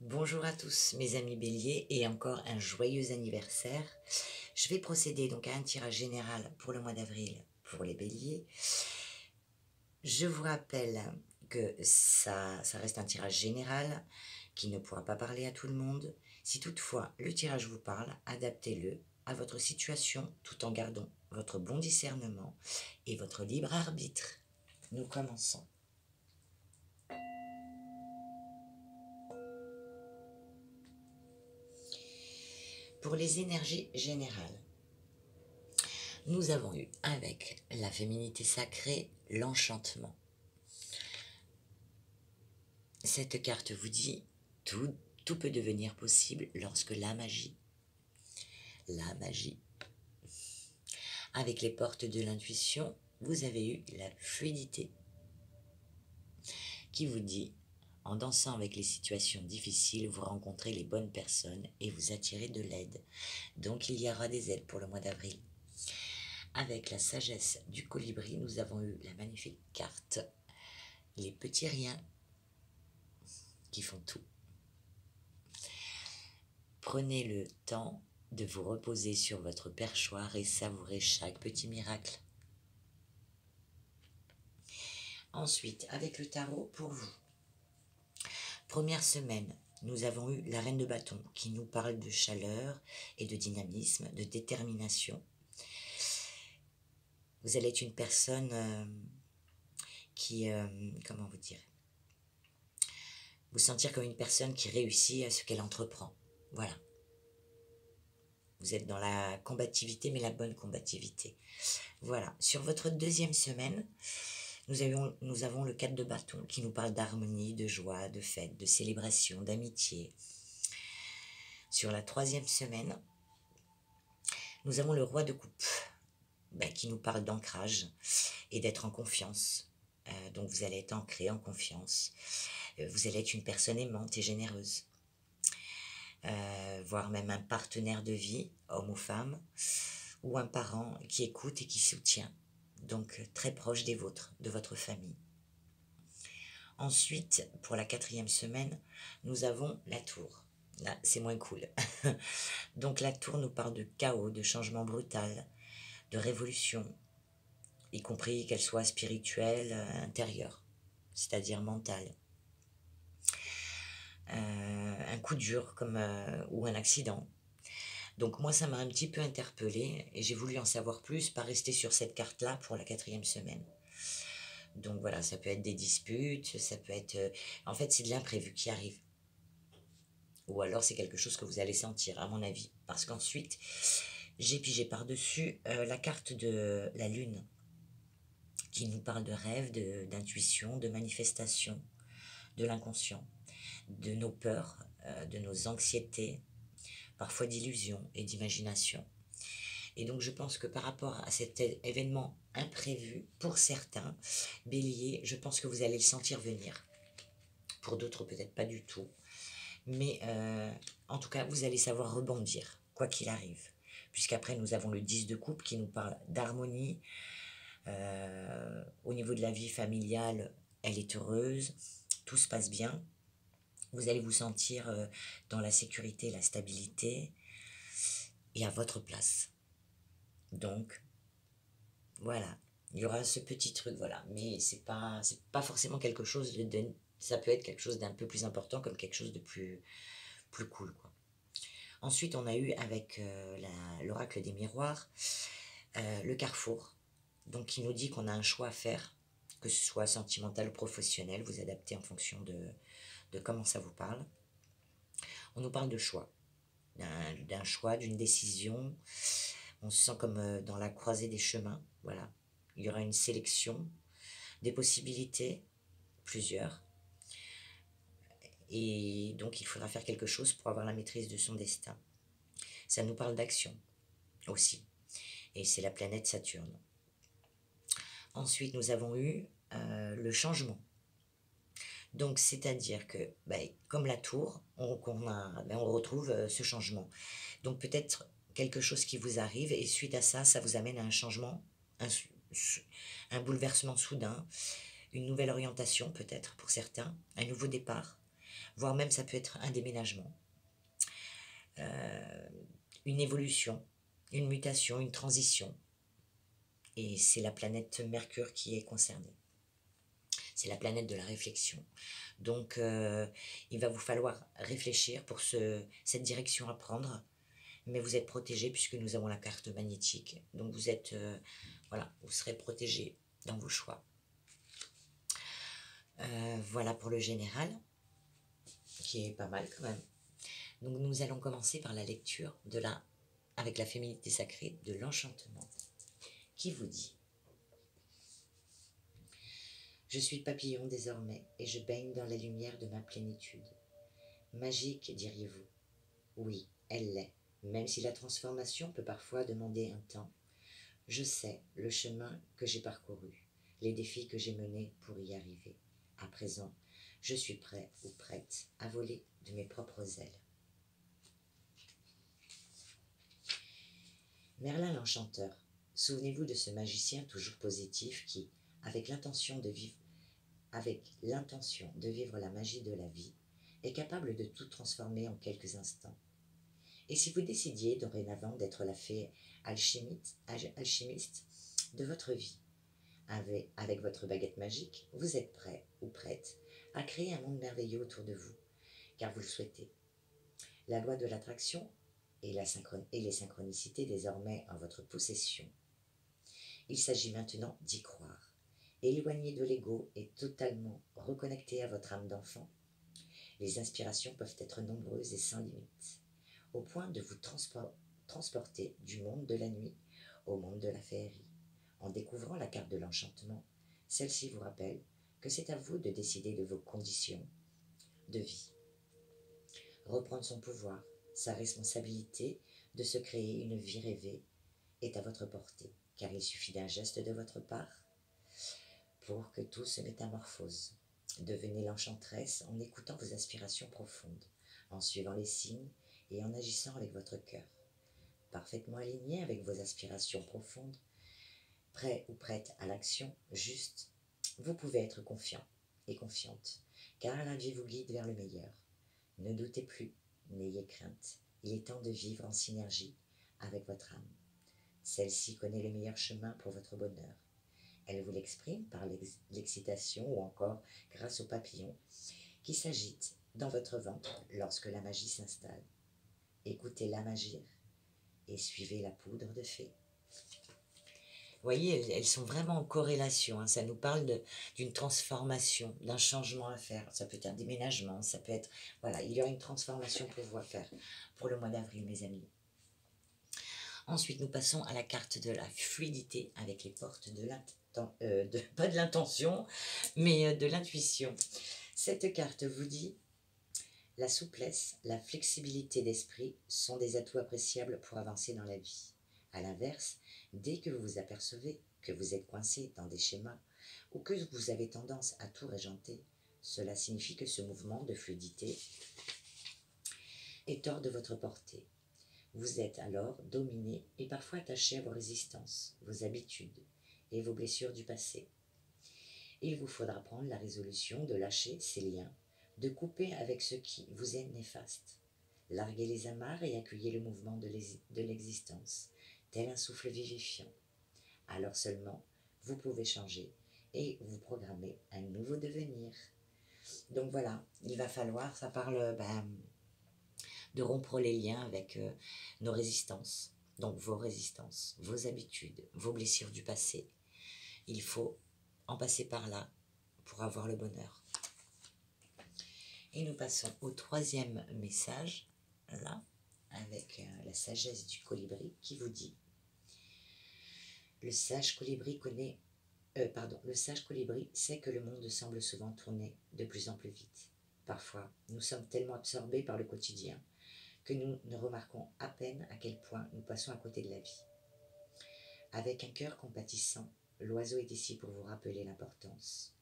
Bonjour à tous mes amis béliers et encore un joyeux anniversaire. Je vais procéder donc à un tirage général pour le mois d'avril pour les béliers. Je vous rappelle que ça reste un tirage général qui ne pourra pas parler à tout le monde. Si toutefois le tirage vous parle, adaptez-le à votre situation tout en gardant votre bon discernement et votre libre arbitre. Nous commençons. Pour les énergies générales, nous avons eu avec la féminité sacrée l'enchantement. Cette carte vous dit tout peut devenir possible lorsque la magie, avec les portes de l'intuition, vous avez eu la fluidité qui vous dit en dansant avec les situations difficiles, vous rencontrez les bonnes personnes et vous attirez de l'aide. Donc il y aura des aides pour le mois d'avril. Avec la sagesse du colibri, nous avons eu la magnifique carte les petits riens qui font tout. Prenez le temps de vous reposer sur votre perchoir et savourer chaque petit miracle. Ensuite, avec le tarot pour vous. Première semaine, nous avons eu la reine de bâton qui nous parle de chaleur et de dynamisme, de détermination. Vous allez être une personne qui, comment vous dire, vous sentir comme une personne qui réussit à ce qu'elle entreprend. Voilà. Vous êtes dans la combativité, mais la bonne combativité. Voilà. Sur votre deuxième semaine, nous avons le 4 de bâton qui nous parle d'harmonie, de joie, de fête, de célébration, d'amitié. Sur la troisième semaine, nous avons le roi de coupe qui nous parle d'ancrage et d'être en confiance. Donc vous allez être ancré en confiance. Vous allez être une personne aimante et généreuse. Voire même un partenaire de vie, homme ou femme, ou un parent qui écoute et qui soutient. Donc très proche des vôtres, de votre famille. Ensuite, pour la quatrième semaine, nous avons la tour. Là, c'est moins cool. Donc la tour nous parle de chaos, de changement brutal, de révolution, y compris qu'elle soit spirituelle, intérieure, c'est-à-dire mentale. Un coup dur ou un accident. Donc moi, ça m'a un petit peu interpellée et j'ai voulu en savoir plus, pas rester sur cette carte-là pour la quatrième semaine. Donc voilà, ça peut être des disputes, ça peut être... en fait, c'est de l'imprévu qui arrive. Ou alors c'est quelque chose que vous allez sentir, à mon avis. Parce qu'ensuite, j'ai pigé par-dessus la carte de la lune, qui nous parle de rêve, d'intuition, de manifestation, de l'inconscient, de nos peurs, de nos anxiétés, parfois d'illusions et d'imagination. Et donc je pense que par rapport à cet événement imprévu, pour certains, Bélier, je pense que vous allez le sentir venir. Pour d'autres, peut-être pas du tout. Mais en tout cas, vous allez savoir rebondir, quoi qu'il arrive. Puisqu'après, nous avons le 10 de coupe qui nous parle d'harmonie. Au niveau de la vie familiale, elle est heureuse, tout se passe bien. Vous allez vous sentir dans la sécurité, la stabilité et à votre place. Donc, voilà, il y aura ce petit truc, voilà. Mais c'est pas forcément quelque chose ça peut être quelque chose d'un peu plus important, comme quelque chose de plus cool, quoi. Ensuite, on a eu avec l'oracle des miroirs, le carrefour, donc qui nous dit qu'on a un choix à faire, que ce soit sentimental ou professionnel, vous adaptez en fonction de comment ça vous parle. On nous parle de choix, d'un choix, d'une décision. On se sent comme dans la croisée des chemins, voilà. Il y aura une sélection, des possibilités, plusieurs. Et donc il faudra faire quelque chose pour avoir la maîtrise de son destin. Ça nous parle d'action aussi. Et c'est la planète Saturne. Ensuite, nous avons eu le changement. Donc, c'est-à-dire que, comme la tour, on retrouve ce changement. Donc, peut-être quelque chose qui vous arrive et suite à ça, ça vous amène à un changement, un bouleversement soudain, une nouvelle orientation peut-être pour certains, un nouveau départ. voire même ça peut être un déménagement, euh, une évolution, une mutation, une transition. Et c'est la planète Mercure qui est concernée. C'est la planète de la réflexion. Donc, il va vous falloir réfléchir pour cette direction à prendre, mais vous êtes protégé puisque nous avons la carte magnétique. Donc, vous êtes, voilà, vous serez protégé dans vos choix. Voilà pour le général, qui est pas mal quand même. Donc, nous allons commencer par la lecture avec la féminité sacrée de l'enchantement, qui vous dit: je suis papillon désormais, et je baigne dans la lumière de ma plénitude. Magique, diriez-vous? Oui, elle l'est, même si la transformation peut parfois demander un temps. Je sais le chemin que j'ai parcouru, les défis que j'ai menés pour y arriver. À présent, je suis prêt ou prête à voler de mes propres ailes. Merlin l'Enchanteur. Souvenez-vous de ce magicien toujours positif qui, avec l'intention de vivre la magie de la vie, est capable de tout transformer en quelques instants. Et si vous décidiez dorénavant d'être la fée alchimiste de votre vie, avec votre baguette magique, vous êtes prêt ou prête à créer un monde merveilleux autour de vous, car vous le souhaitez. La loi de l'attraction et les synchronicités désormais en votre possession. Il s'agit maintenant d'y croire. Éloigné de l'ego et totalement reconnecté à votre âme d'enfant, les inspirations peuvent être nombreuses et sans limite, au point de vous transporter du monde de la nuit au monde de la féerie. En découvrant la carte de l'enchantement, celle-ci vous rappelle que c'est à vous de décider de vos conditions de vie. Reprendre son pouvoir, sa responsabilité de se créer une vie rêvée est à votre portée, car il suffit d'un geste de votre part pour que tout se métamorphose. Devenez l'enchanteresse en écoutant vos aspirations profondes, en suivant les signes et en agissant avec votre cœur. Parfaitement aligné avec vos aspirations profondes, prêt ou prête à l'action juste, vous pouvez être confiant et confiante, car la vie vous guide vers le meilleur. Ne doutez plus, n'ayez crainte, il est temps de vivre en synergie avec votre âme. Celle-ci connaît le meilleur chemin pour votre bonheur. Elle vous l'exprime par l'excitation ou encore grâce aux papillons qui s'agitent dans votre ventre lorsque la magie s'installe. Écoutez-la magir et suivez la poudre de fée. Vous voyez, elles sont vraiment en corrélation, hein. Ça nous parle d'une transformation, d'un changement à faire. Ça peut être un déménagement, ça peut être... Voilà, il y aura une transformation pour vous à faire pour le mois d'avril, mes amis. Ensuite, nous passons à la carte de la fluidité avec les portes pas de l'intention, mais de l'intuition. Cette carte vous dit: la souplesse, la flexibilité d'esprit sont des atouts appréciables pour avancer dans la vie. A l'inverse, dès que vous vous apercevez que vous êtes coincé dans des schémas ou que vous avez tendance à tout régenter, cela signifie que ce mouvement de fluidité est hors de votre portée. Vous êtes alors dominé et parfois attaché à vos résistances, vos habitudes et vos blessures du passé. Il vous faudra prendre la résolution de lâcher ces liens, de couper avec ce qui vous est néfaste. Larguez les amarres et accueillez le mouvement de l'existence, tel un souffle vivifiant. Alors seulement, vous pouvez changer et vous programmer un nouveau devenir. Donc voilà, il va falloir, ça parle de rompre les liens avec nos résistances, donc vos résistances, vos habitudes, vos blessures du passé. Il faut en passer par là pour avoir le bonheur. Et nous passons au troisième message, là, avec la sagesse du colibri qui vous dit: le sage colibri sait que le monde semble souvent tourner de plus en plus vite. Parfois, nous sommes tellement absorbés par le quotidien que nous ne remarquons à peine à quel point nous passons à côté de la vie. Avec un cœur compatissant, l'oiseau est ici pour vous rappeler l'importance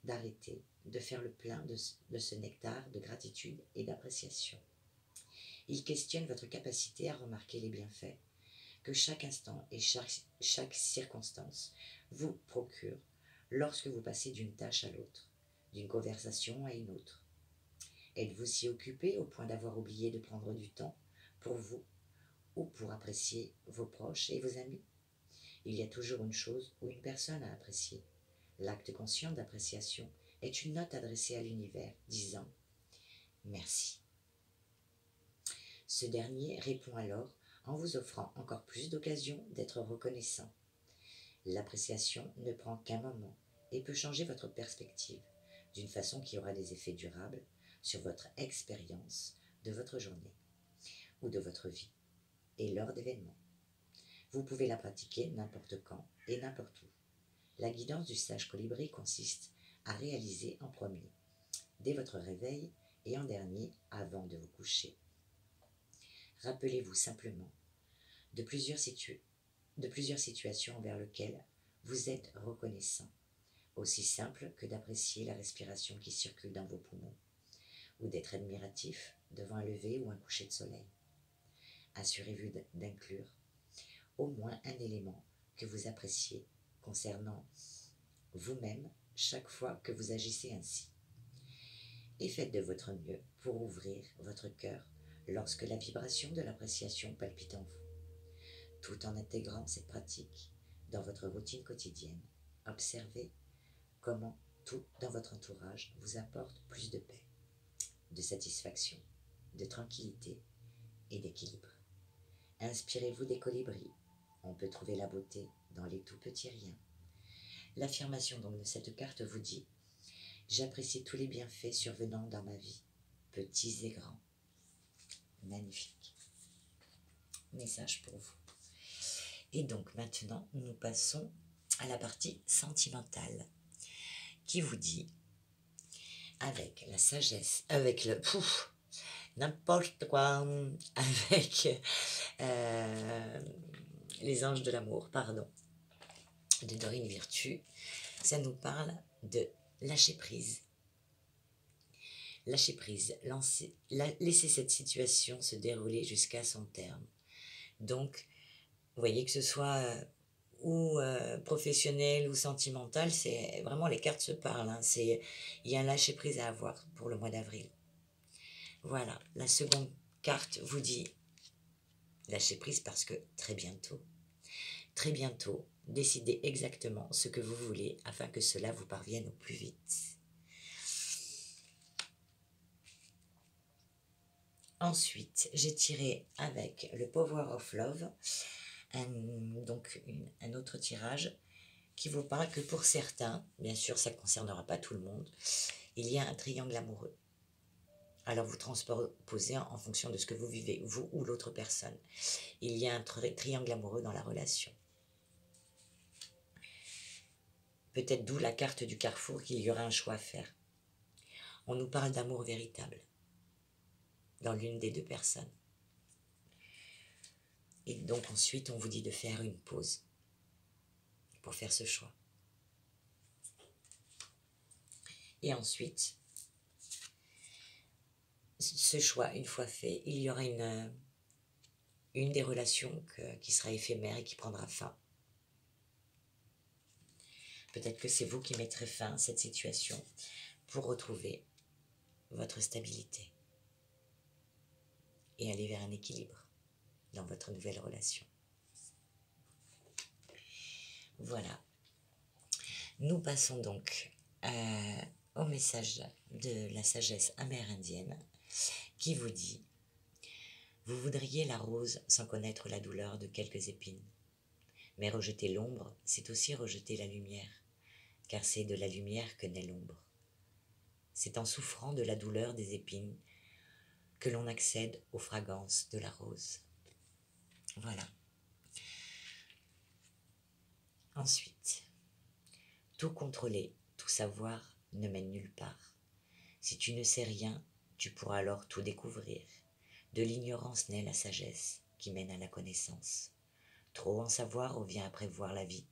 d'arrêter de faire le plein de ce nectar de gratitude et d'appréciation. Il questionne votre capacité à remarquer les bienfaits que chaque instant et chaque circonstance vous procure lorsque vous passez d'une tâche à l'autre, d'une conversation à une autre. Êtes-vous si occupé au point d'avoir oublié de prendre du temps pour vous ou pour apprécier vos proches et vos amis? Il y a toujours une chose ou une personne à apprécier. L'acte conscient d'appréciation est une note adressée à l'univers disant « Merci ». Ce dernier répond alors en vous offrant encore plus d'occasions d'être reconnaissant. L'appréciation ne prend qu'un moment et peut changer votre perspective d'une façon qui aura des effets durables sur votre expérience de votre journée ou de votre vie et lors d'événements. Vous pouvez la pratiquer n'importe quand et n'importe où. La guidance du sage colibri consiste à réaliser en premier, dès votre réveil et en dernier avant de vous coucher. Rappelez-vous simplement de plusieurs situations envers lesquelles vous êtes reconnaissant, aussi simple que d'apprécier la respiration qui circule dans vos poumons, ou d'être admiratif devant un lever ou un coucher de soleil. Assurez-vous d'inclure au moins un élément que vous appréciez concernant vous-même chaque fois que vous agissez ainsi. Et faites de votre mieux pour ouvrir votre cœur lorsque la vibration de l'appréciation palpite en vous. Tout en intégrant cette pratique dans votre routine quotidienne, observez comment tout dans votre entourage vous apporte plus de paix, de satisfaction, de tranquillité et d'équilibre. Inspirez-vous des colibris. On peut trouver la beauté dans les tout petits riens. L'affirmation donc de cette carte vous dit « J'apprécie tous les bienfaits survenant dans ma vie, petits et grands. » Magnifique. Message pour vous. Et donc maintenant, nous passons à la partie sentimentale qui vous dit, avec la sagesse, avec le n'importe quoi, avec les anges de l'amour, pardon, de Dorine Virtue, ça nous parle de lâcher prise. Lâcher prise, laisser cette situation se dérouler jusqu'à son terme. Donc, vous voyez que ce soit professionnel ou sentimental, c'est vraiment les cartes se parlent. Hein, il y a un lâcher prise à avoir pour le mois d'avril. Voilà, la seconde carte vous dit lâcher prise parce que très bientôt, décidez exactement ce que vous voulez afin que cela vous parvienne au plus vite. Ensuite, j'ai tiré avec le Power of Love, un autre tirage qui vous parle que pour certains, bien sûr ça ne concernera pas tout le monde, il y a un triangle amoureux. Alors vous transposez en fonction de ce que vous vivez, vous ou l'autre personne. Il y a un triangle amoureux dans la relation. Peut-être d'où la carte du carrefour qu'il y aura un choix à faire. On nous parle d'amour véritable dans l'une des deux personnes. Et donc ensuite, on vous dit de faire une pause pour faire ce choix. Et ensuite, ce choix, une fois fait, il y aura une des relations qui sera éphémère et qui prendra fin. Peut-être que c'est vous qui mettrez fin à cette situation pour retrouver votre stabilité et aller vers un équilibre dans votre nouvelle relation. Voilà. Nous passons donc au message de la sagesse amérindienne qui vous dit « Vous voudriez la rose sans connaître la douleur de quelques épines. Mais rejeter l'ombre, c'est aussi rejeter la lumière, car c'est de la lumière que naît l'ombre. C'est en souffrant de la douleur des épines que l'on accède aux fragrances de la rose. » Voilà. Ensuite, tout contrôler, tout savoir ne mène nulle part. Si tu ne sais rien, tu pourras alors tout découvrir. De l'ignorance naît la sagesse qui mène à la connaissance. Trop en savoir revient à prévoir la vie,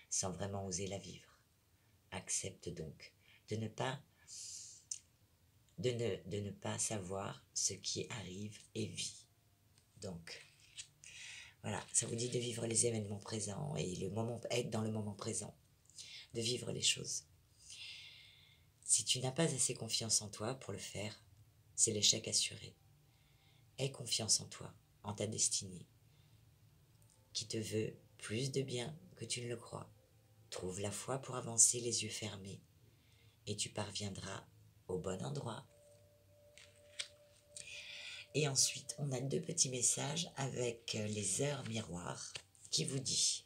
sans vraiment oser la vivre. Accepte donc de ne pas savoir ce qui arrive et vis. Donc, voilà, ça vous dit de vivre les événements présents et être dans le moment présent, de vivre les choses. Si tu n'as pas assez confiance en toi pour le faire, c'est l'échec assuré. Aie confiance en toi, en ta destinée, qui te veut plus de bien que tu ne le crois. Trouve la foi pour avancer les yeux fermés, et tu parviendras au bon endroit. Et ensuite, on a 2 petits messages avec les heures miroirs qui vous dit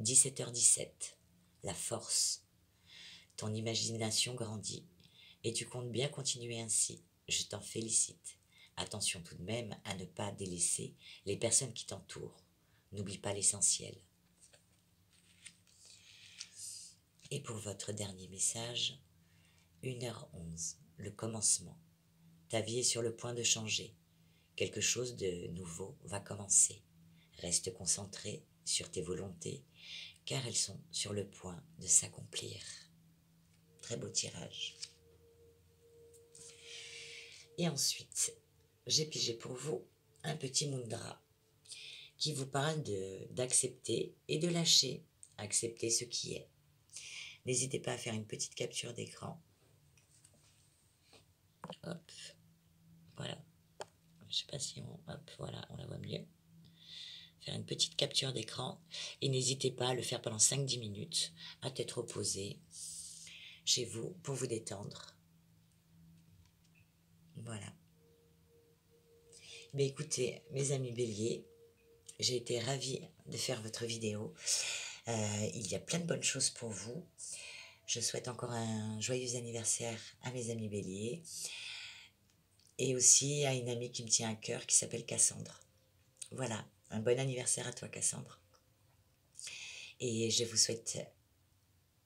17h17, la force. Ton imagination grandit et tu comptes bien continuer ainsi. Je t'en félicite. Attention tout de même à ne pas délaisser les personnes qui t'entourent. N'oublie pas l'essentiel. Et pour votre dernier message, 1h11, le commencement. Ta vie est sur le point de changer. Quelque chose de nouveau va commencer. Reste concentré sur tes volontés, car elles sont sur le point de s'accomplir. Très beau tirage. Et ensuite, j'ai pigé pour vous un petit mudra qui vous parle d'accepter et de lâcher, accepter ce qui est. N'hésitez pas à faire une petite capture d'écran. Hop, voilà. Je ne sais pas si on... Hop, voilà, on la voit mieux. Faire une petite capture d'écran et n'hésitez pas à le faire pendant 5-10 minutes à tête reposée chez vous pour vous détendre. Voilà. Mais écoutez, mes amis béliers, j'ai été ravie de faire votre vidéo. Il y a plein de bonnes choses pour vous. Je souhaite encore un joyeux anniversaire à mes amis béliers et aussi à une amie qui me tient à cœur qui s'appelle Cassandre. Voilà, un bon anniversaire à toi Cassandre. Et je vous souhaite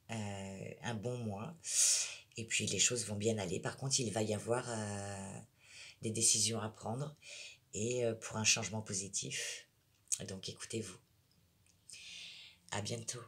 un bon mois. Et puis les choses vont bien aller. Par contre, il va y avoir des décisions à prendre et pour un changement positif. Donc écoutez-vous. À bientôt.